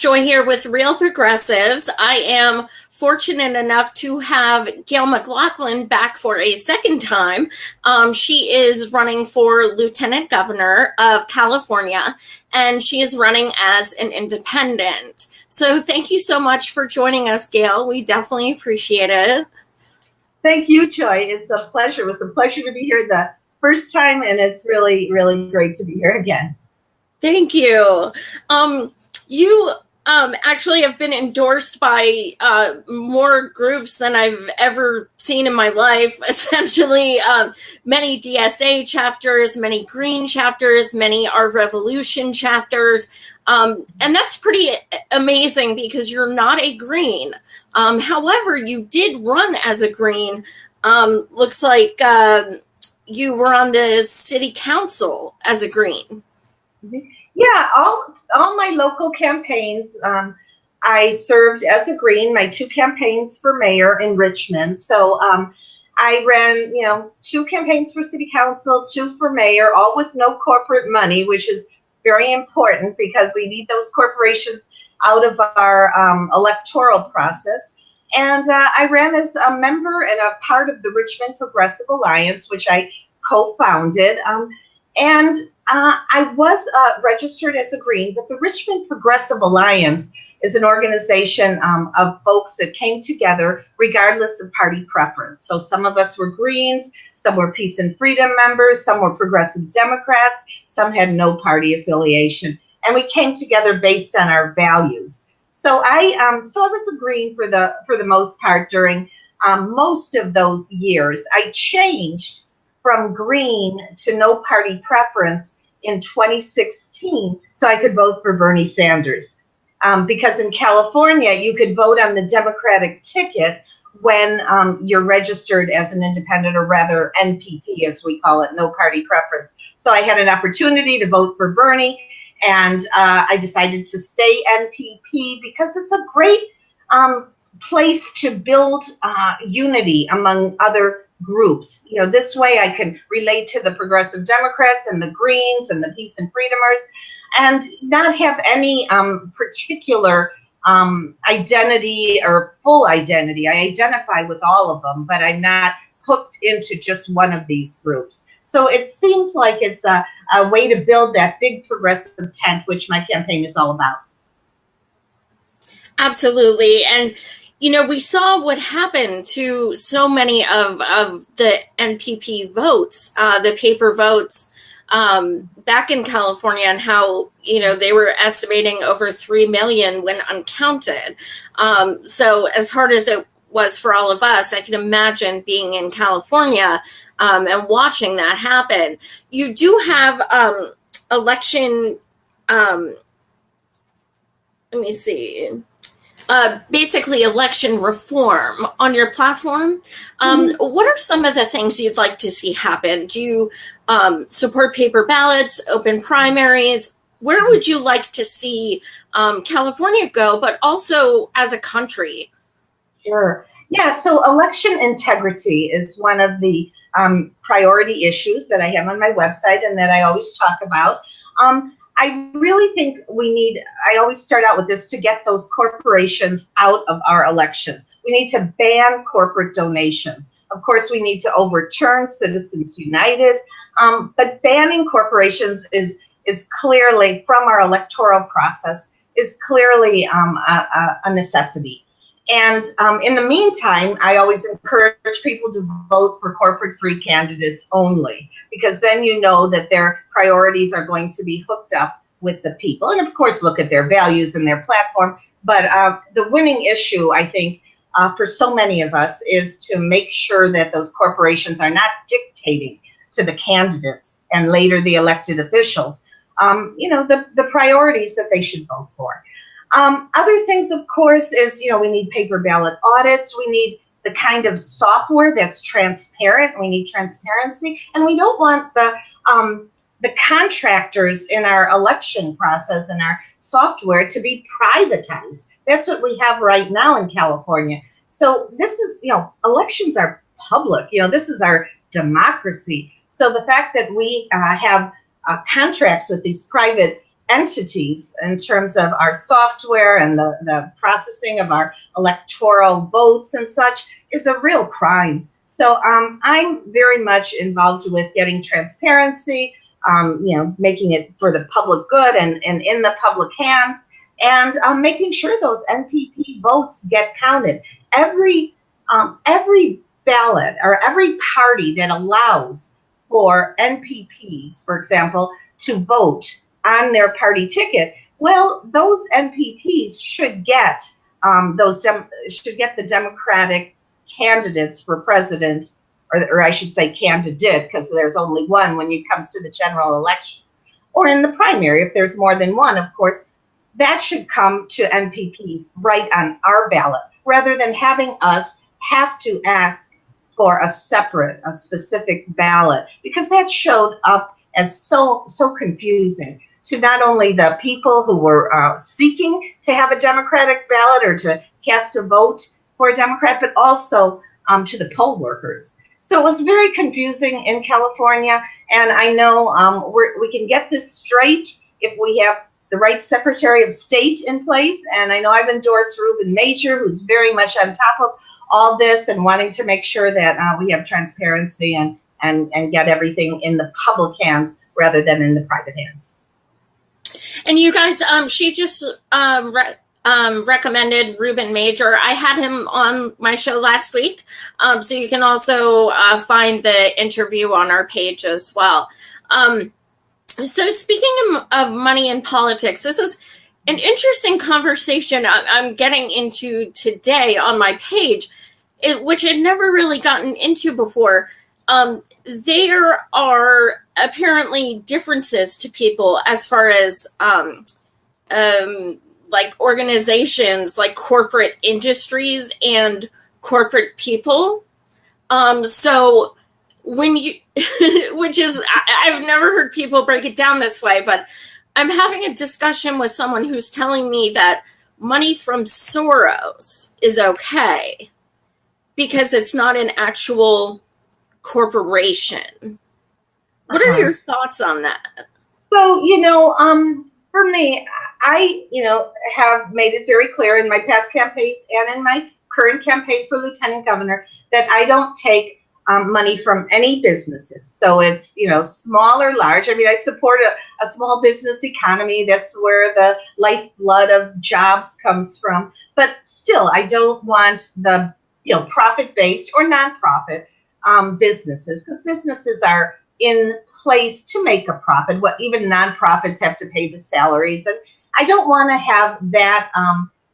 Joy here with Real Progressives. I am fortunate enough to have Gayle McLaughlin back for a second time. She is running for Lieutenant Governor of California, and she is running as an independent. So thank you so much for joining us, Gayle. We definitely appreciate it. Thank you, Joy. It's a pleasure. It was a pleasure to be here the first time, and it's really, really great to be here again. Thank you. You actually have been endorsed by more groups than I've ever seen in my life, essentially many DSA chapters, many Green chapters, many Our Revolution chapters. And that's pretty amazing because you're not a Green. However, you did run as a Green. Looks like you were on the city council as a Green. Yeah, all my local campaigns, I served as a Green, my two campaigns for mayor in Richmond. So I ran, 2 campaigns for city council, 2 for mayor, all with no corporate money, which is very important because we need those corporations out of our electoral process. And I ran as a member and a part of the Richmond Progressive Alliance, which I co-founded. I was registered as a Green, but the Richmond Progressive Alliance is an organization of folks that came together regardless of party preference. So some of us were Greens, some were Peace and Freedom members, some were Progressive Democrats, some had no party affiliation, and we came together based on our values. So I was a Green for the most part during most of those years. I changed from Green to no party preference in 2016 so I could vote for Bernie Sanders. Because in California, you could vote on the Democratic ticket when you're registered as an independent, or rather NPP as we call it, no party preference. So I had an opportunity to vote for Bernie, and I decided to stay NPP because it's a great place to build unity among other groups. This way I can relate to the Progressive Democrats and the Greens and the Peace and Freedomers and not have any particular identity or full identity. I identify with all of them, but I'm not hooked into just one of these groups. So it seems like it's a way to build that big progressive tent, which my campaign is all about. Absolutely. And we saw what happened to so many of the NPP votes, the paper votes back in California, and how, they were estimating over 3 million when uncounted. So as hard as it was for all of us, I can imagine being in California and watching that happen. You do have election, let me see. Basically election reform on your platform. What are some of the things you'd like to see happen? Do you support paper ballots, open primaries? Where would you like to see California go, but also as a country? Sure. Yeah, so election integrity is one of the priority issues that I have on my website and that I always talk about. I really think I always start out with this, to get those corporations out of our elections. We need to ban corporate donations. Of course, we need to overturn Citizens United, but banning corporations is clearly, from our electoral process, is clearly a necessity. And in the meantime, I always encourage people to vote for corporate-free candidates only, because then you know that their priorities are going to be hooked up with the people. And of course, look at their values and their platform. But the winning issue, I think, for so many of us is to make sure that those corporations are not dictating to the candidates and later the elected officials, the priorities that they should vote for. Other things, of course, is, we need paper ballot audits. We need the kind of software that's transparent. We need transparency. And we don't want the contractors in our election process and our software to be privatized. That's what we have right now in California. So this is, elections are public. This is our democracy. So the fact that we have contracts with these private entities in terms of our software and the processing of our electoral votes and such is a real crime. So I'm very much involved with getting transparency, making it for the public good and in the public hands, and making sure those NPP votes get counted. Every ballot or every party that allows for NPPs, for example, to vote on their party ticket, well, those NPPs should get the Democratic candidates for president, or I should say candidate, because there's only one when it comes to the general election, or in the primary, if there's more than one, of course, that should come to NPPs right on our ballot, rather than having us have to ask for a specific ballot, because that showed up as so confusing to not only the people who were seeking to have a Democratic ballot or to cast a vote for a Democrat, but also to the poll workers. So it was very confusing in California, and I know we can get this straight if we have the right Secretary of State in place, and I know I've endorsed Ruben Major, who's very much on top of all this and wanting to make sure that we have transparency and get everything in the public hands rather than in the private hands. And you guys, she just recommended Ruben Major. I had him on my show last week, so you can also find the interview on our page as well. So speaking of money in politics, this is an interesting conversation I'm getting into today on my page, which I'd never really gotten into before. There are apparently differences to people as far as like organizations, like corporate industries and corporate people. So when you, which is, I've never heard people break it down this way, but I'm having a discussion with someone who's telling me that money from Soros is okay because it's not an actual corporation. What are your thoughts on that? So, for me, I, have made it very clear in my past campaigns and in my current campaign for lieutenant governor that I don't take money from any businesses. So it's, small or large. I mean, I support a small business economy. That's where the lifeblood of jobs comes from. But still, I don't want the, profit-based or nonprofit businesses, because businesses are in place to make a profit. What even nonprofits have to pay the salaries, and I don't want to have that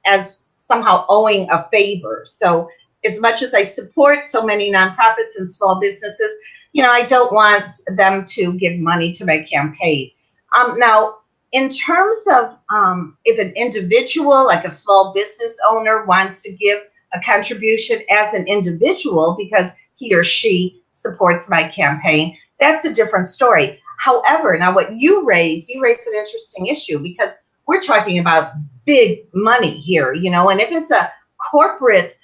as somehow owing a favor. So as much as I support so many nonprofits and small businesses, I don't want them to give money to my campaign. Now, in terms of if an individual, like a small business owner, wants to give a contribution as an individual because he or she supports my campaign, that's a different story. However, now what you raised an interesting issue, because we're talking about big money here, and if it's a corporate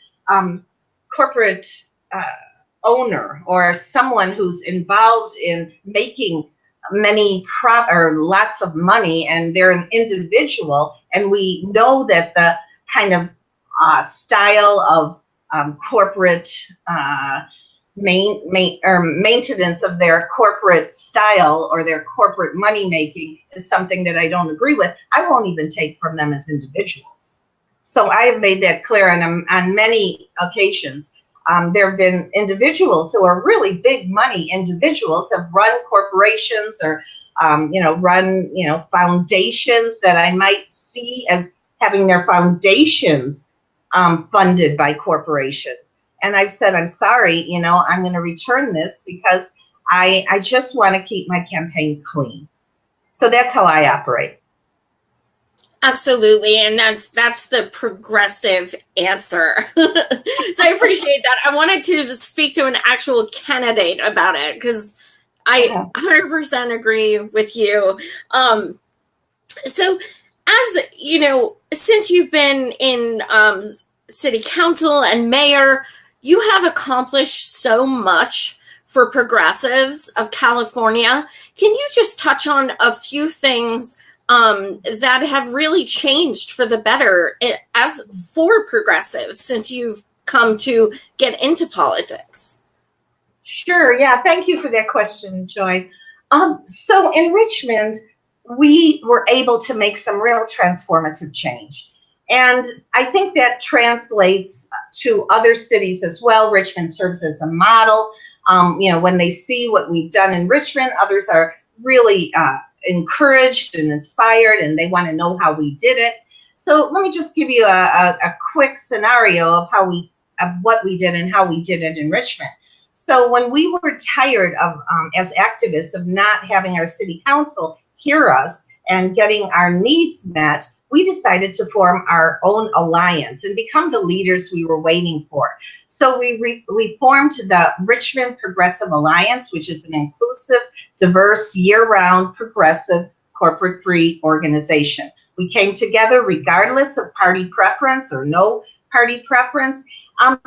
owner or someone who's involved in making lots of money, and they're an individual, and we know that the kind of style of corporate maintenance of their corporate style or their corporate money making is something that I don't agree with, I won't even take from them as individuals. So I have made that clear on many occasions. There have been individuals who are really big money individuals, have run corporations or run foundations that I might see as having their foundations funded by corporations. And I said, I'm sorry, I'm going to return this because I just want to keep my campaign clean. So that's how I operate. Absolutely. And that's the progressive answer. So I appreciate that. I wanted to speak to an actual candidate about it because I 100% agree with you. So as since you've been in city council and mayor, you have accomplished so much for progressives of California. Can you just touch on a few things that have really changed for the better as for progressives since you've come to get into politics? Sure. Yeah. Thank you for that question, Joy. So in Richmond, we were able to make some real transformative change. And I think that translates to other cities as well. Richmond serves as a model. When they see what we've done in Richmond, others are really encouraged and inspired, and they want to know how we did it. So let me just give you a quick scenario of what we did and how we did it in Richmond. So when we were tired of, as activists, of not having our city council hear us and getting our needs met, we decided to form our own alliance and become the leaders we were waiting for. So we formed the Richmond Progressive Alliance, which is an inclusive, diverse, year-round, progressive, corporate-free organization. We came together regardless of party preference or no party preference,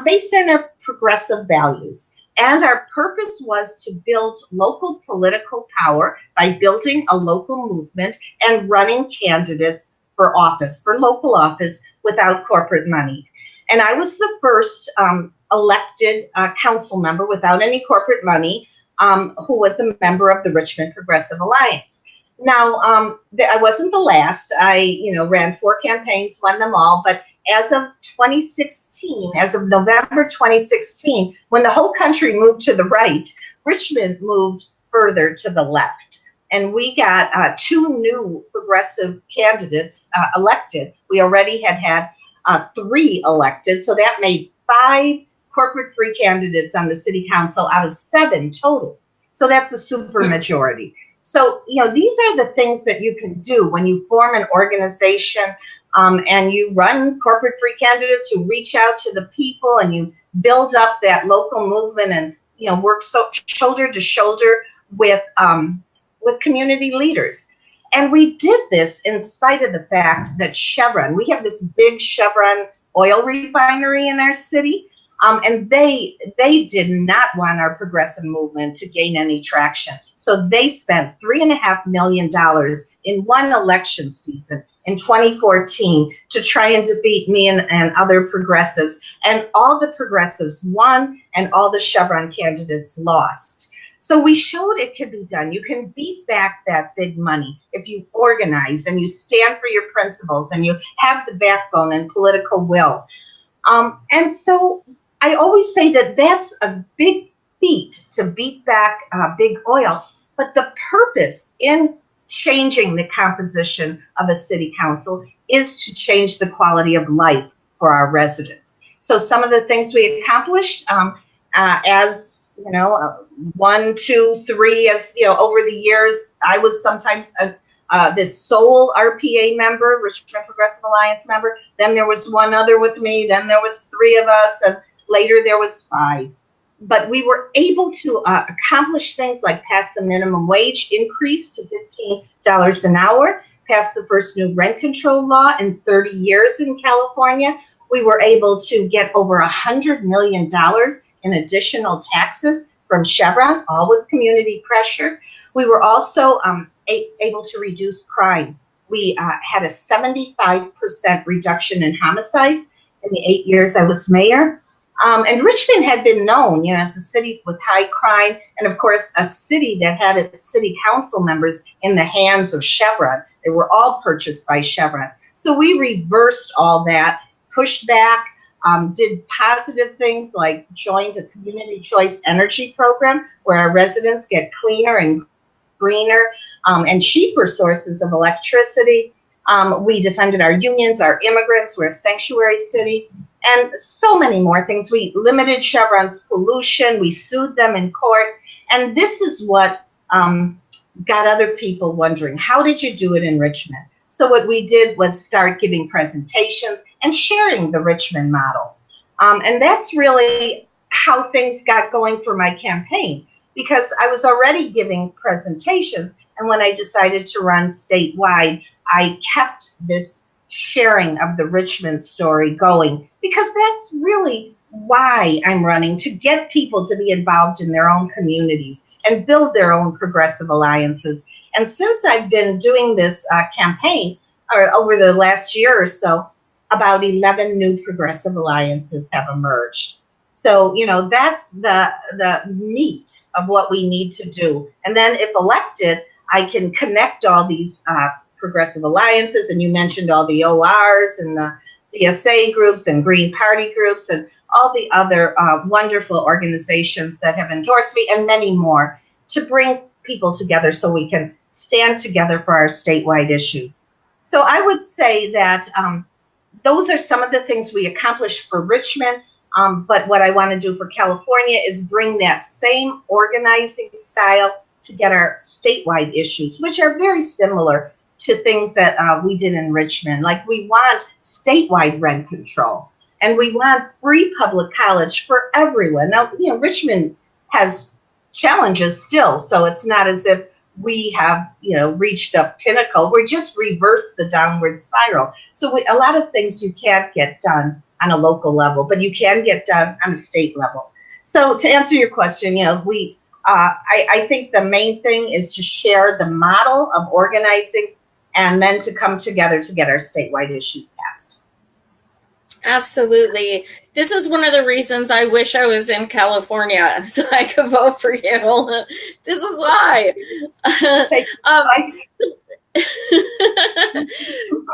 based on our progressive values. And our purpose was to build local political power by building a local movement and running candidates for office, for local office, without corporate money. And I was the first elected council member without any corporate money who was a member of the Richmond Progressive Alliance. Now, I wasn't the last. I, ran 4 campaigns, won them all, but as of 2016, as of November 2016, when the whole country moved to the right, Richmond moved further to the left. And we got 2 new progressive candidates elected. We already had 3 elected, so that made 5 corporate-free candidates on the city council out of 7 total. So that's a super majority. So, these are the things that you can do when you form an organization and you run corporate-free candidates, you reach out to the people and you build up that local movement and, work shoulder to shoulder with community leaders. And we did this in spite of the fact that Chevron, we have this big Chevron oil refinery in our city, and they did not want our progressive movement to gain any traction. So they spent $3.5 million in one election season in 2014 to try and defeat me and other progressives. And all the progressives won and all the Chevron candidates lost. So we showed it could be done. You can beat back that big money if you organize and you stand for your principles and you have the backbone and political will. And so I always say that that's a big feat to beat back big oil. But the purpose in changing the composition of a city council is to change the quality of life for our residents. So some of the things we accomplished as 1, 2, 3, as over the years, I was sometimes this sole RPA member, Richmond Progressive Alliance member. Then there was one other with me. Then there was 3 of us, and later there was 5. But we were able to accomplish things like pass the minimum wage increase to $15 an hour, pass the first new rent control law in 30 years in California. We were able to get over $100 million in additional taxes from Chevron, all with community pressure. We were also able to reduce crime. We had a 75% reduction in homicides in the 8 years I was mayor. And Richmond had been known, as a city with high crime, and of course, a city that had its city council members in the hands of Chevron. They were all purchased by Chevron. So we reversed all that, pushed back, did positive things like joined a community choice energy program where our residents get cleaner and greener and cheaper sources of electricity. We defended our unions, our immigrants. We're a sanctuary city. And so many more things. We limited Chevron's pollution. We sued them in court. And this is what got other people wondering, how did you do it in Richmond? So what we did was start giving presentations and sharing the Richmond model. And that's really how things got going for my campaign, because I was already giving presentations. And when I decided to run statewide, I kept this sharing of the Richmond story going, because that's really why I'm running, to get people to be involved in their own communities and build their own progressive alliances. And since I've been doing this campaign, or over the last year or so, about 11 new progressive alliances have emerged. So, that's the meat of what we need to do. And then if elected, I can connect all these progressive alliances, and you mentioned all the ORs and the DSA groups and Green Party groups and all the other wonderful organizations that have endorsed me, and many more, to bring people together so we can stand together for our statewide issues. So I would say that those are some of the things we accomplished for Richmond. But what I want to do for California is bring that same organizing style to get our statewide issues, which are very similar to things that we did in Richmond. Like, we want statewide rent control, and we want free public college for everyone. Now, Richmond has challenges still, so it's not as if we have, reached a pinnacle. We just reversed the downward spiral. So a lot of things you can't get done on a local level, but you can get done on a state level. So to answer your question, I think the main thing is to share the model of organizing, and then to come together to get our statewide issues passed. Absolutely. This is one of the reasons I wish I was in California so I could vote for you. This is why.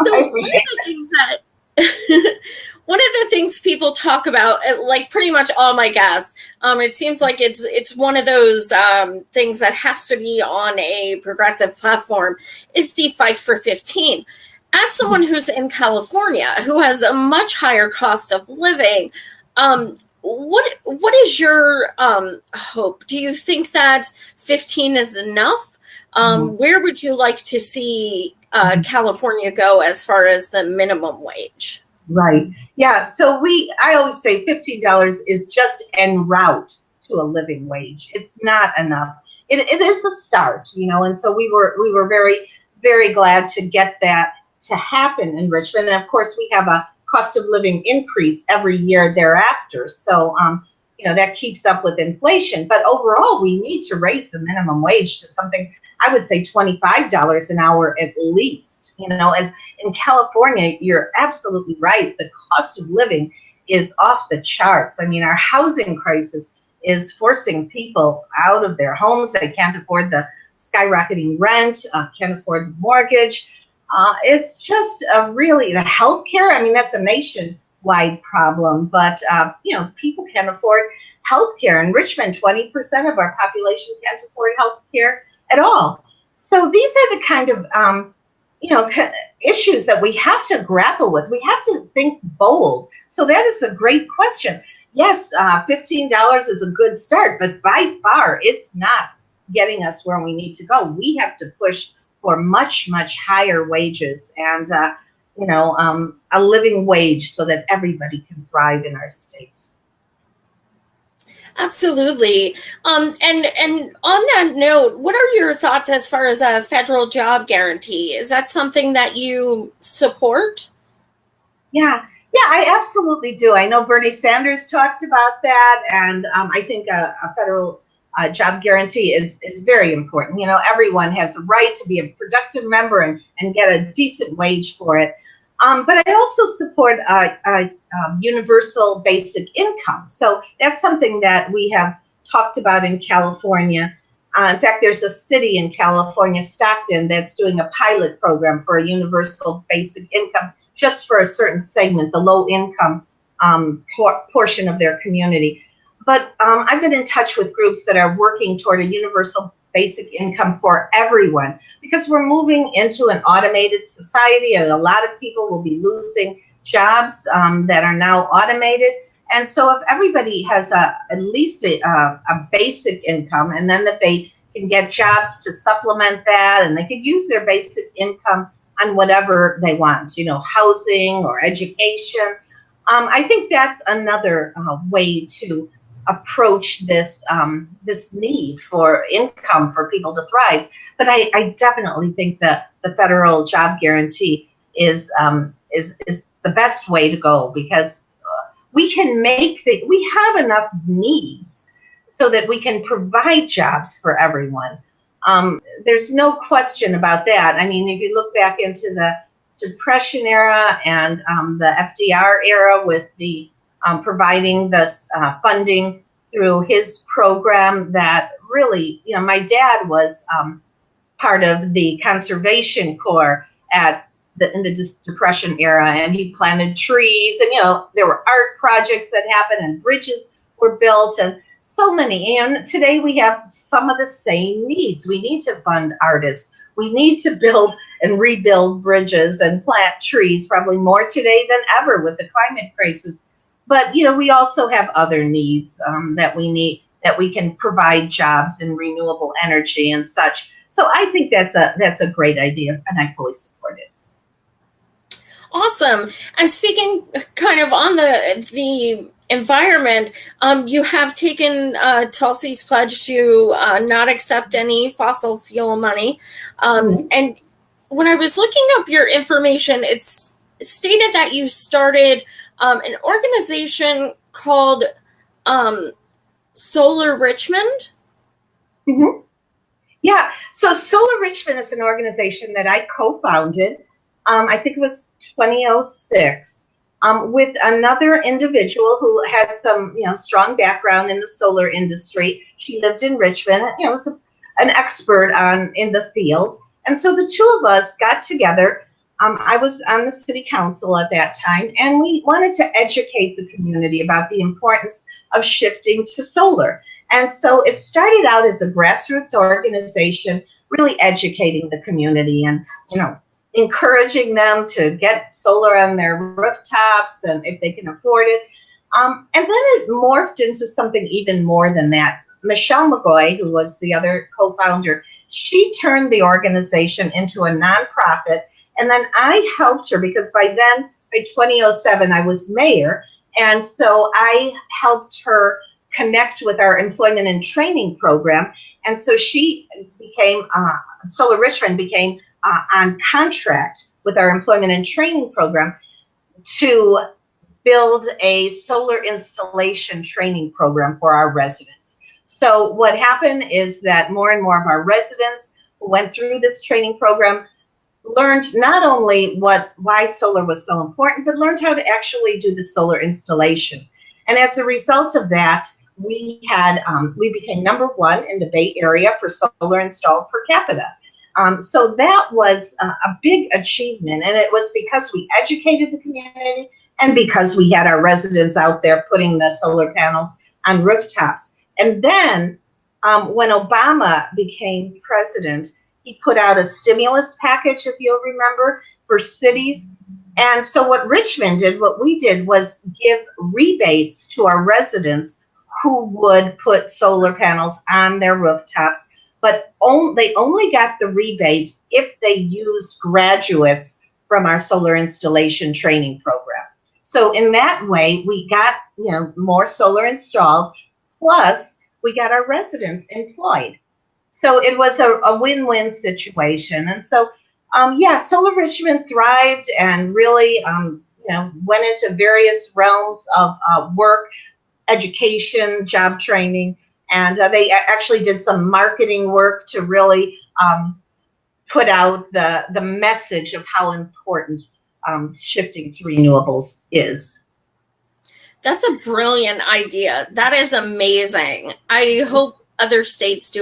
So one of the things people talk about, like pretty much all my guests, it seems like it's one of those things that has to be on a progressive platform, is the Fight for 15. As someone who's in California, who has a much higher cost of living, what is your hope? Do you think that 15 is enough? Where would you like to see California go as far as the minimum wage? Right. Yeah. So I always say $15 is just en route to a living wage. It's not enough. It is a start, and so we were very, very glad to get that to happen in Richmond. And of course, we have a cost of living increase every year thereafter. So, that keeps up with inflation. But overall, we need to raise the minimum wage to something, I would say $25 an hour at least. As in California, you're absolutely right. The cost of living is off the charts. I mean, our housing crisis is forcing people out of their homes. They can't afford the skyrocketing rent, can't afford the mortgage. It's just really the healthcare. I mean, that's a nationwide problem, but people can't afford healthcare. In Richmond, 20% of our population can't afford healthcare at all. So these are the kind of issues that we have to grapple with. We have to think bold. So that is a great question. Yes, $15 is a good start, but by far it's not getting us where we need to go. We have to push for much, much higher wages and, a living wage so that everybody can thrive in our state. Absolutely. And on that note, what are your thoughts as far as a federal job guarantee? Is that something that you support? Yeah, I absolutely do. I know Bernie Sanders talked about that, and I think a federal job guarantee is very important. Everyone has a right to be a productive member and get a decent wage for it. But I also support universal basic income. So that's something that we have talked about in California. In fact, there's a city in California, Stockton, that's doing a pilot program for a universal basic income just for a certain segment, the low income portion of their community. But I've been in touch with groups that are working toward a universal basic income for everyone, because we're moving into an automated society, and a lot of people will be losing jobs that are now automated. And so if everybody has at least a basic income, and then that they can get jobs to supplement that, and they could use their basic income on whatever they want, housing or education. I think that's another way to approach this need for income for people to thrive. But I definitely think that the federal job guarantee is the best way to go, because we can we have enough needs so that we can provide jobs for everyone. there's no question about that. I mean, if you look back into the Depression era and the FDR era with the providing this funding through his program, that really, my dad was part of the Conservation Corps in the Depression era, and he planted trees, and there were art projects that happened, and bridges were built, and so many. And today we have some of the same needs. We need to fund artists. We need to build and rebuild bridges and plant trees, probably more today than ever with the climate crisis. But we also have other needs that we need, that we can provide jobs in renewable energy and such. So I think that's a great idea, and I fully support it. Awesome. And speaking kind of on the environment, you have taken Tulsi's pledge to not accept any fossil fuel money. And when I was looking up your information, it's stated that you started an organization called Solar Richmond. Mm-hmm. Yeah. So Solar Richmond is an organization that I co-founded. I think it was 2006, with another individual who had some, strong background in the solar industry. She lived in Richmond, was an expert in the field. And so the two of us got together. I was on the city council at that time, and we wanted to educate the community about the importance of shifting to solar. And so it started out as a grassroots organization, really educating the community and, encouraging them to get solar on their rooftops and if they can afford it. And then it morphed into something even more than that. Michelle McGoy, who was the other co-founder, she turned the organization into a nonprofit. And then I helped her because by 2007, I was mayor. And so I helped her connect with our employment and training program. And so she became, Solar Richmond became on contract with our employment and training program to build a solar installation training program for our residents. So what happened is that more and more of our residents who went through this training program learned not only why solar was so important, but learned how to actually do the solar installation. And as a result of that, we became number one in the Bay Area for solar installed per capita. So that was a big achievement, and it was because we educated the community and because we had our residents out there putting the solar panels on rooftops. And then when Obama became president, he put out a stimulus package, if you'll remember, for cities. And so what we did was give rebates to our residents who would put solar panels on their rooftops, but they only got the rebate if they used graduates from our solar installation training program. So in that way, we got more solar installed, plus we got our residents employed. So it was a win-win situation. And so, Solar Richmond thrived and really, went into various realms of work, education, job training, and they actually did some marketing work to really put out the message of how important shifting to renewables is. That's a brilliant idea. That is amazing. I hope other states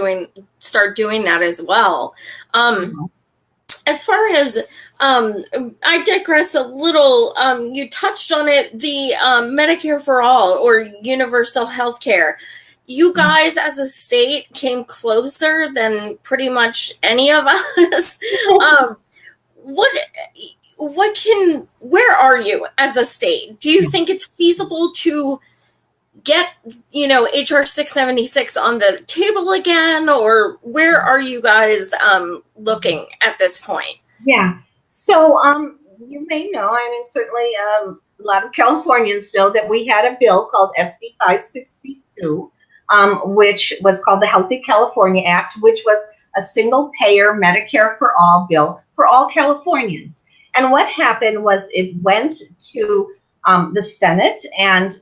start doing that as well. As far as I digress a little. You touched on it, the Medicare for All or universal health care. You guys as a state came closer than pretty much any of us. Where are you as a state? Do you think it's feasible to get, HR 676 on the table again, or where are you guys looking at this point? Yeah. So you may know, certainly a lot of Californians know that we had a bill called SB 562, which was called the Healthy California Act, which was a single-payer Medicare for All bill for all Californians. And what happened was it went to the Senate and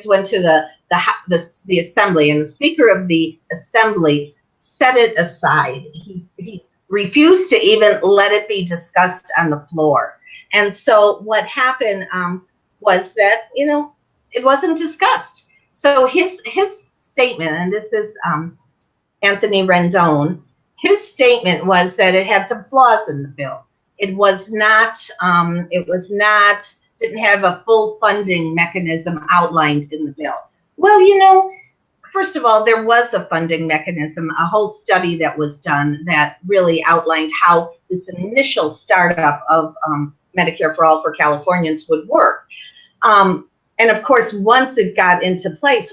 went to the Assembly, and the Speaker of the Assembly set it aside. He refused to even let it be discussed on the floor. And so what happened was that, it wasn't discussed. So his statement, and this is Anthony Rendon, his statement was that it had some flaws in the bill. It was not, didn't have a full funding mechanism outlined in the bill. Well, first of all, there was a funding mechanism, a whole study that was done that really outlined how this initial startup of Medicare for All for Californians would work. And of course, once it gets into place,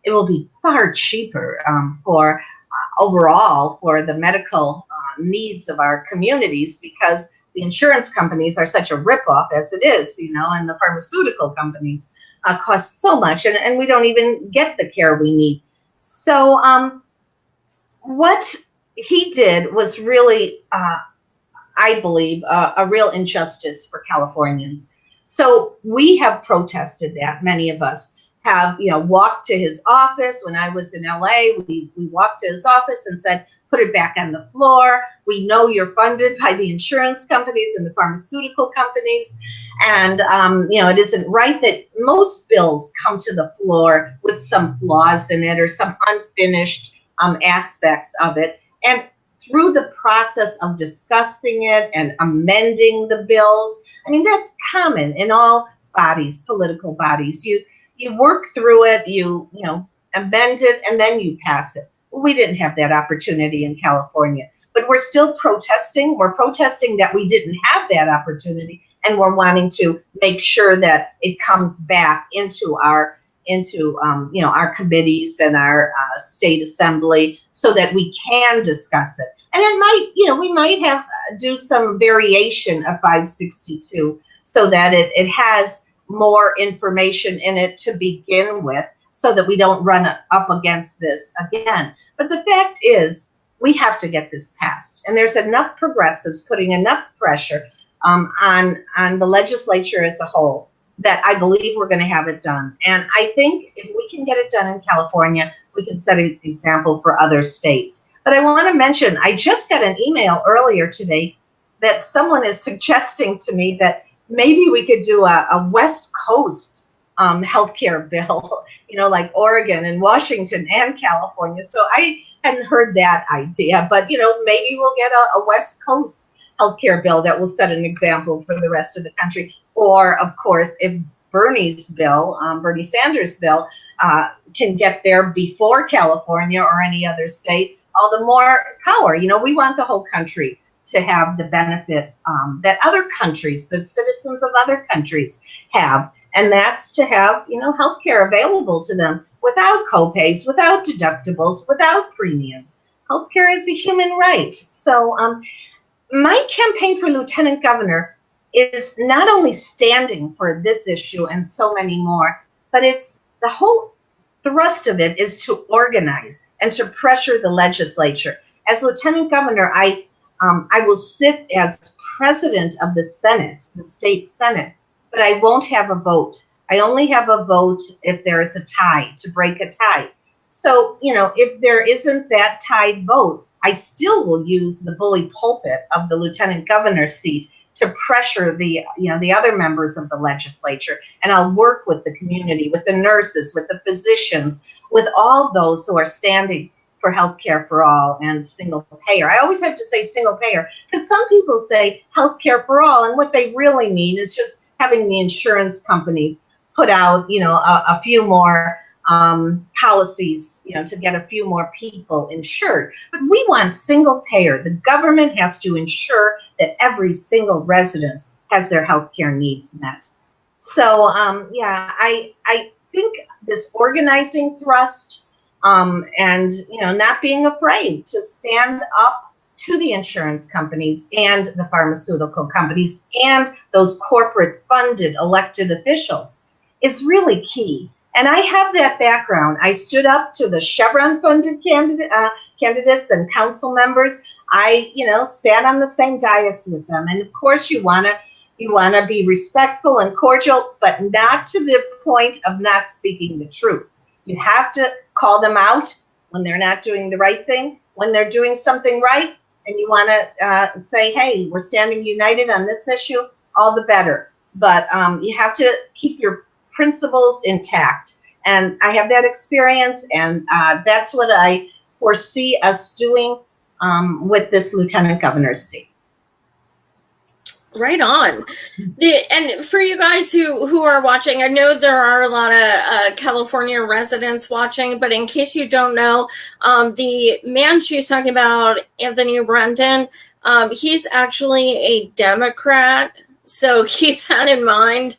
it will be far cheaper overall for the medical needs of our communities, because the insurance companies are such a ripoff as it is, and the pharmaceutical companies cost so much, and we don't even get the care we need. So what he did was really, I believe, a real injustice for Californians. So we have protested that. Many of us have, walked to his office. When I was in LA, we walked to his office and said, put it back on the floor. We know you're funded by the insurance companies and the pharmaceutical companies. And, it isn't right that most bills come to the floor with some flaws in it or some unfinished aspects of it. And through the process of discussing it and amending the bills, that's common in all bodies, political bodies. You work through it, you amend it, and then you pass it. Well, we didn't have that opportunity in California, but we're still protesting. We're protesting that we didn't have that opportunity, and we're wanting to make sure that it comes back into our committees and our state assembly so that we can discuss it. And it might, we might have do some variation of 562 so that it has more information in it to begin with, so that we don't run up against this again. But the fact is, we have to get this passed. And there's enough progressives putting enough pressure on the legislature as a whole that I believe we're going to have it done. And I think if we can get it done in California, we can set an example for other states. But I want to mention, I just got an email earlier today that someone is suggesting to me that maybe we could do a West Coast healthcare bill, like Oregon and Washington and California. So I hadn't heard that idea, but, maybe we'll get a West Coast healthcare bill that will set an example for the rest of the country. Or, of course, if Bernie Sanders' bill can get there before California or any other state, all the more power. We want the whole country to have the benefit that other countries, the citizens of other countries have. And that's to have, healthcare available to them without copays, without deductibles, without premiums. Healthcare is a human right. So my campaign for lieutenant governor is not only standing for this issue and so many more, but it's the whole thrust of it is to organize and to pressure the legislature. As lieutenant governor, I will sit as president of the Senate, the state Senate, but I won't have a vote. I only have a vote if there is a tie, to break a tie. So, if there isn't that tied vote, I still will use the bully pulpit of the lieutenant governor's seat to pressure the other members of the legislature. And I'll work with the community, with the nurses, with the physicians, with all those who are standing for healthcare for all and single payer. I always have to say single payer because some people say healthcare for all, and what they really mean is just having the insurance companies put out, a few more policies, to get a few more people insured. But we want single payer. The government has to ensure that every single resident has their healthcare needs met. So, I think this organizing thrust and, not being afraid to stand up to the insurance companies and the pharmaceutical companies and those corporate funded elected officials is really key. And I have that background. I stood up to the Chevron funded candidates and council members. I, sat on the same dais with them. And of course you want to be respectful and cordial, but not to the point of not speaking the truth. You have to call them out when they're not doing the right thing. When they're doing something right and you want to say, hey, we're standing united on this issue, all the better. But you have to keep your principles intact. And I have that experience, and that's what I foresee us doing with this lieutenant governor's seat. Right on. And for you guys who are watching, I know there are a lot of California residents watching, but in case you don't know, the man she's talking about, Anthony Brendan, he's actually a Democrat. So keep that in mind.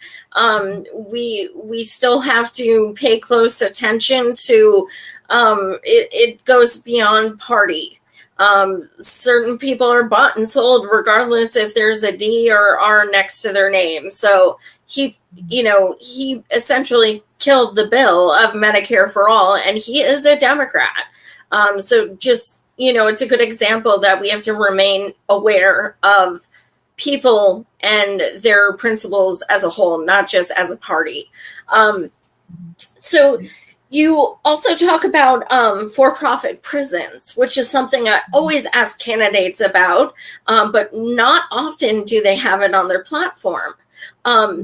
We still have to pay close attention to it goes beyond party. Certain people are bought and sold regardless if there's a D or R next to their name. So he essentially killed the bill of Medicare for all, and he is a Democrat. So just, it's a good example that we have to remain aware of people and their principles as a whole, not just as a party. So you also talk about for-profit prisons, which is something I always ask candidates about, but not often do they have it on their platform.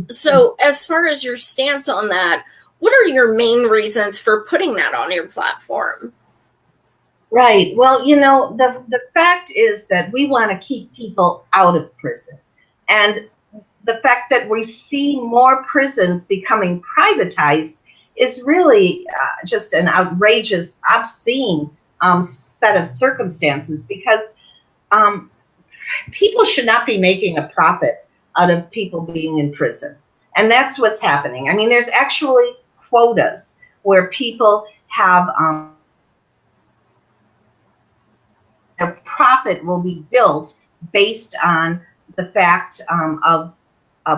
So as far as your stance on that, what are your main reasons for putting that on your platform? Right. Well, the fact is that we want to keep people out of prison. And the fact that we see more prisons becoming privatized is really just an outrageous, obscene set of circumstances, because people should not be making a profit out of people being in prison. And that's what's happening. I mean, there's actually quotas where people have their profit will be built based on the fact of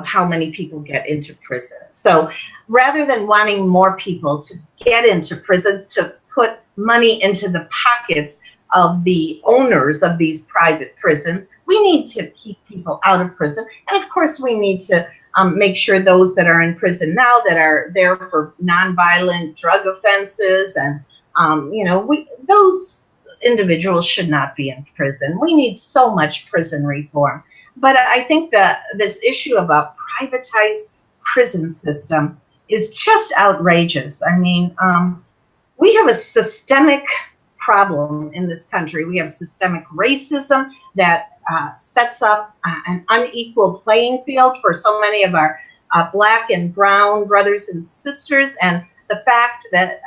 how many people get into prison. So rather than wanting more people to get into prison, to put money into the pockets of the owners of these private prisons, we need to keep people out of prison. And of course, we need to make sure those that are in prison now, that are there for nonviolent drug offenses, and those individuals should not be in prison. We need so much prison reform. But I think that this issue of a privatized prison system is just outrageous. I mean, we have a systemic problem in this country. We have systemic racism that sets up an unequal playing field for so many of our Black and brown brothers and sisters. And the fact that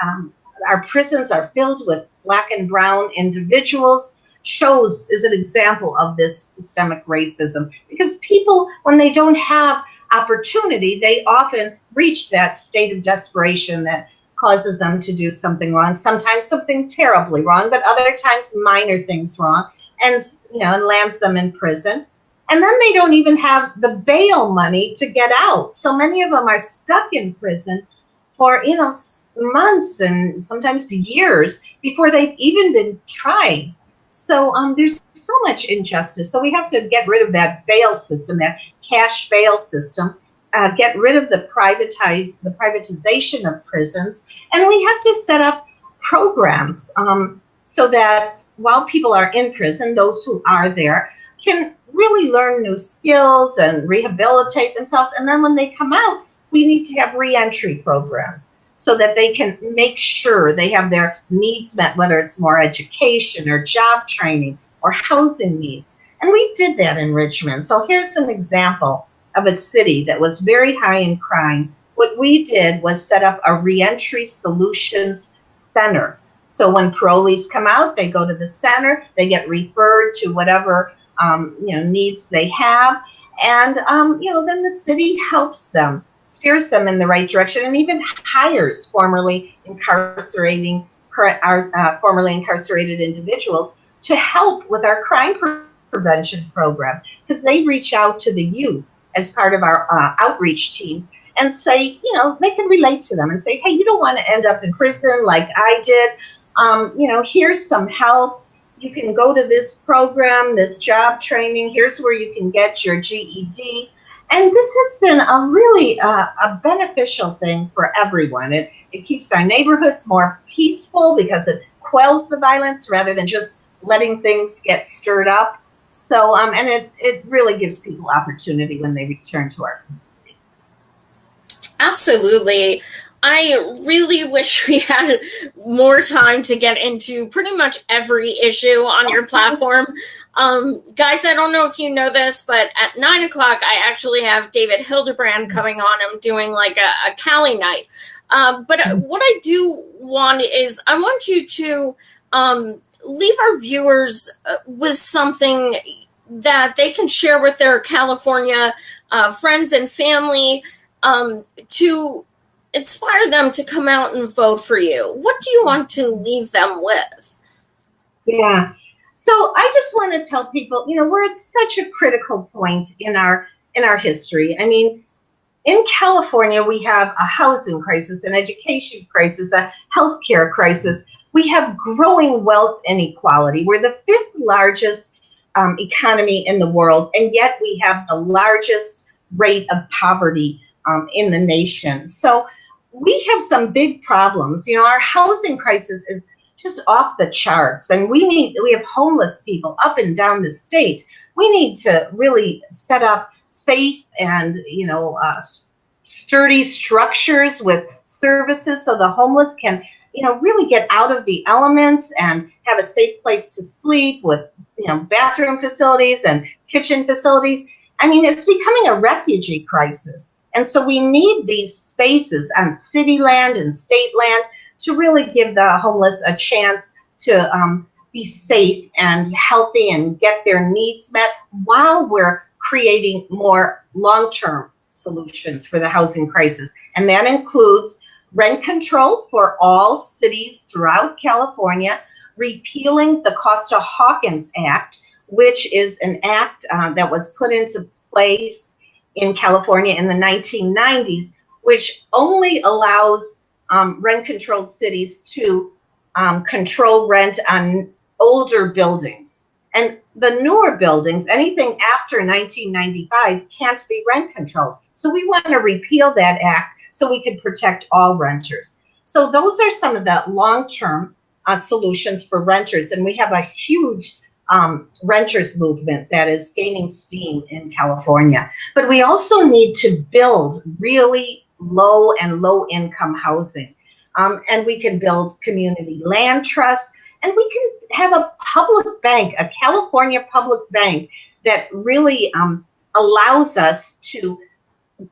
our prisons are filled with Black and brown individuals is an example of this systemic racism. Because people, when they don't have opportunity, they often reach that state of desperation that causes them to do something wrong, sometimes something terribly wrong, but other times minor things wrong, and lands them in prison. And then they don't even have the bail money to get out. So many of them are stuck in prison for months and sometimes years before they've even been tried. So there's so much injustice. So we have to get rid of that bail system, that cash bail system, get rid of the privatization of prisons, and we have to set up programs so that while people are in prison, those who are there can really learn new skills and rehabilitate themselves. And then when they come out, we need to have reentry programs so that they can make sure they have their needs met, whether it's more education or job training or housing needs. And we did that in Richmond. So here's an example of a city that was very high in crime. What we did was set up a reentry solutions center. So when parolees come out, they go to the center, they get referred to whatever needs they have, and then the city helps them, steers them in the right direction, and even hires formerly incarcerated individuals to help with our crime prevention program, because they reach out to the youth as part of our outreach teams and say, they can relate to them and say, hey, you don't want to end up in prison like I did. Here's some help. You can go to this program, this job training. Here's where you can get your GED. And this has been a really a beneficial thing for everyone. It keeps our neighborhoods more peaceful because it quells the violence rather than just letting things get stirred up. So, and it really gives people opportunity when they return to our community. Absolutely. I really wish we had more time to get into pretty much every issue on your platform. Guys, I don't know if you know this, but at 9 o'clock, I actually have David Hildebrand coming on. I'm doing like a Cali night. But what I do want is I want you to leave our viewers with something that they can share with their California friends and family to inspire them to come out and vote for you. What do you want to leave them with? Yeah. So I just want to tell people, we're at such a critical point in our history. I mean, in California, we have a housing crisis, an education crisis, a healthcare crisis. We have growing wealth inequality. We're the fifth largest economy in the world, and yet we have the largest rate of poverty in the nation. So we have some big problems. Our housing crisis is just off the charts, and we have homeless people up and down the state. We need to really set up safe and sturdy structures with services so the homeless can really get out of the elements and have a safe place to sleep with bathroom facilities and kitchen facilities. I mean, it's becoming a refugee crisis. And so we need these spaces on city land and state land to really give the homeless a chance to be safe and healthy and get their needs met while we're creating more long-term solutions for the housing crisis. And that includes rent control for all cities throughout California, repealing the Costa-Hawkins Act, which is an act that was put into place in California in the 1990s, which only allows rent-controlled cities to control rent on older buildings. And the newer buildings, anything after 1995, can't be rent-controlled. So we want to repeal that act so we can protect all renters. So those are some of the long-term solutions for renters. And we have a huge renters movement that is gaining steam in California. But we also need to build really low and low income housing. And we can build community land trusts, and we can have a public bank, a California public bank that really allows us to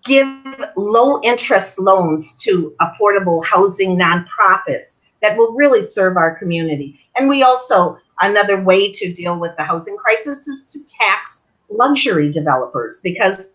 give low interest loans to affordable housing nonprofits that will really serve our community. And we also, another way to deal with the housing crisis is to tax luxury developers, because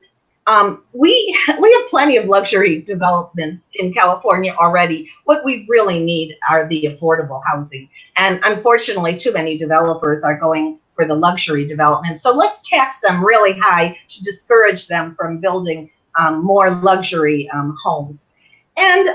we have plenty of luxury developments in California already. What we really need are the affordable housing. And unfortunately, too many developers are going for the luxury development. So let's tax them really high to discourage them from building more luxury homes. And,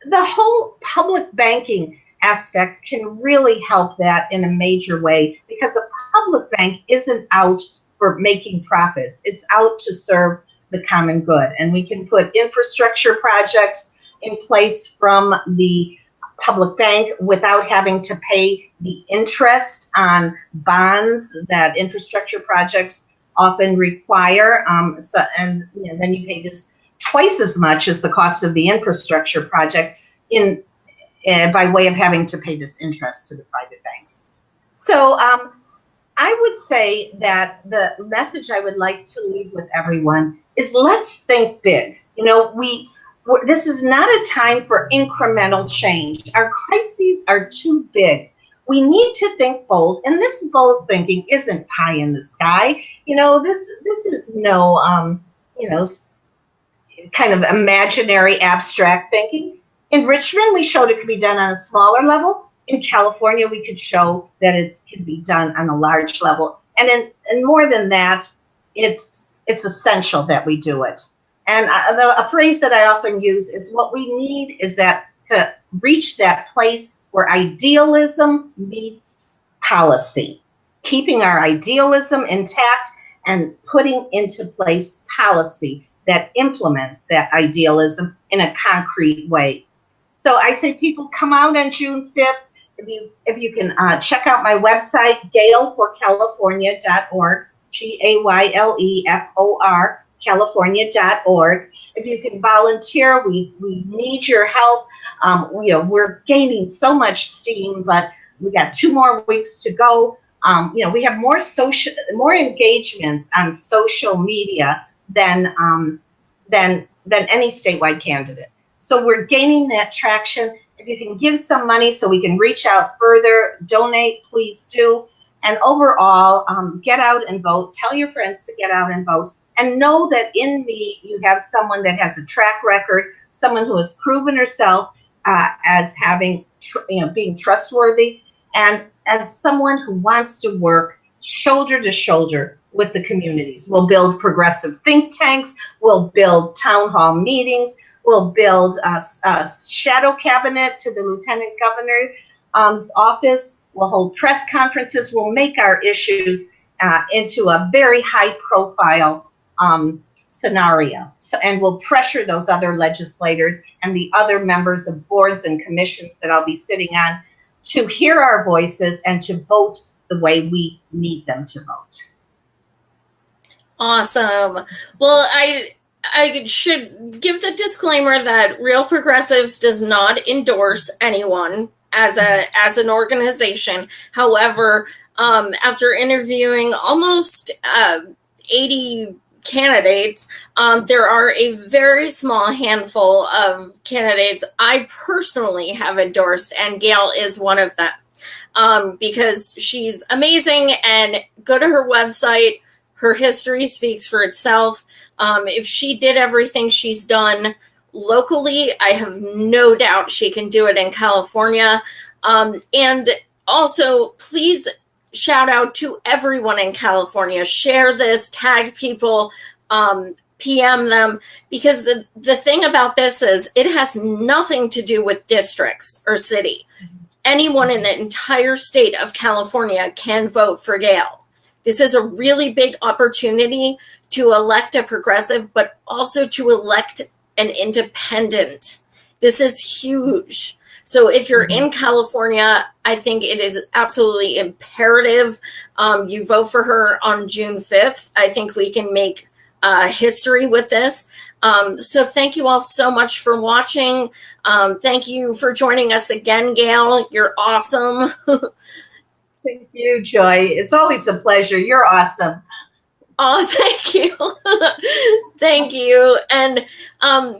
the whole public banking aspect can really help that in a major way, because a public bank isn't out for making profits. It's out to serve the common good. And we can put infrastructure projects in place from the public bank without having to pay the interest on bonds that infrastructure projects often require. Then you pay this twice as much as the cost of the infrastructure project by way of having to pay this interest to the private banks. So I would say that the message I would like to leave with everyone is, let's think big. This is not a time for incremental change. Our crises are too big. We need to think bold, and this bold thinking isn't pie in the sky. This is no kind of imaginary abstract thinking. In Richmond, we showed it could be done on a smaller level. In California, we could show that it can be done on a large level. And more than that, it's essential that we do it. And a phrase that I often use is, what we need is that to reach that place where idealism meets policy, keeping our idealism intact and putting into place policy that implements that idealism in a concrete way. So I say people come out on June 5th. If you can check out my website, gayleforcalifornia.org, GAYLEFOR, California.org. If you can volunteer, we need your help. We're gaining so much steam, but we got 2 more weeks to go. We have more engagements on social media than any statewide candidate. So we're gaining that traction. If you can give some money so we can reach out further, donate, please do. And overall, get out and vote. Tell your friends to get out and vote. And know that in me, you have someone that has a track record, someone who has proven herself as having, being trustworthy, and as someone who wants to work shoulder to shoulder with the communities. We'll build progressive think tanks. We'll build town hall meetings. We'll build a shadow cabinet to the lieutenant governor's office. We'll hold press conferences. We'll make our issues into a very high profile scenario. And we'll pressure those other legislators and the other members of boards and commissions that I'll be sitting on to hear our voices and to vote the way we need them to vote. Awesome. Well, I should give the disclaimer that Real Progressives does not endorse anyone as an organization. However, after interviewing almost 80 candidates, there are a very small handful of candidates I personally have endorsed, and Gayle is one of them, because she's amazing. And go to her website. Her history speaks for itself. If she did everything she's done locally, I have no doubt she can do it in California. And also, please shout out to everyone in California. Share this, tag people, PM them, because the thing about this is it has nothing to do with districts or city. Anyone in the entire state of California can vote for Gayle. This is a really big opportunity to elect a progressive, but also to elect an independent. This is huge. So if you're in California, I think it is absolutely imperative you vote for her on June 5th. I think we can make history with this. So thank you all so much for watching. Thank you for joining us again, Gayle. You're awesome. Thank you, Joy. It's always a pleasure. You're awesome. Oh, thank you. Thank you. And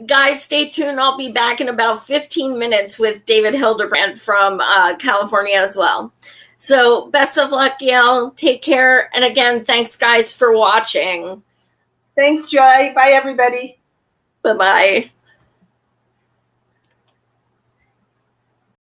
guys, stay tuned. I'll be back in about 15 minutes with David Hildebrand from California as well. So best of luck, Gayle. Take care. And again, thanks, guys, for watching. Thanks, Joy. Bye, everybody. Bye-bye.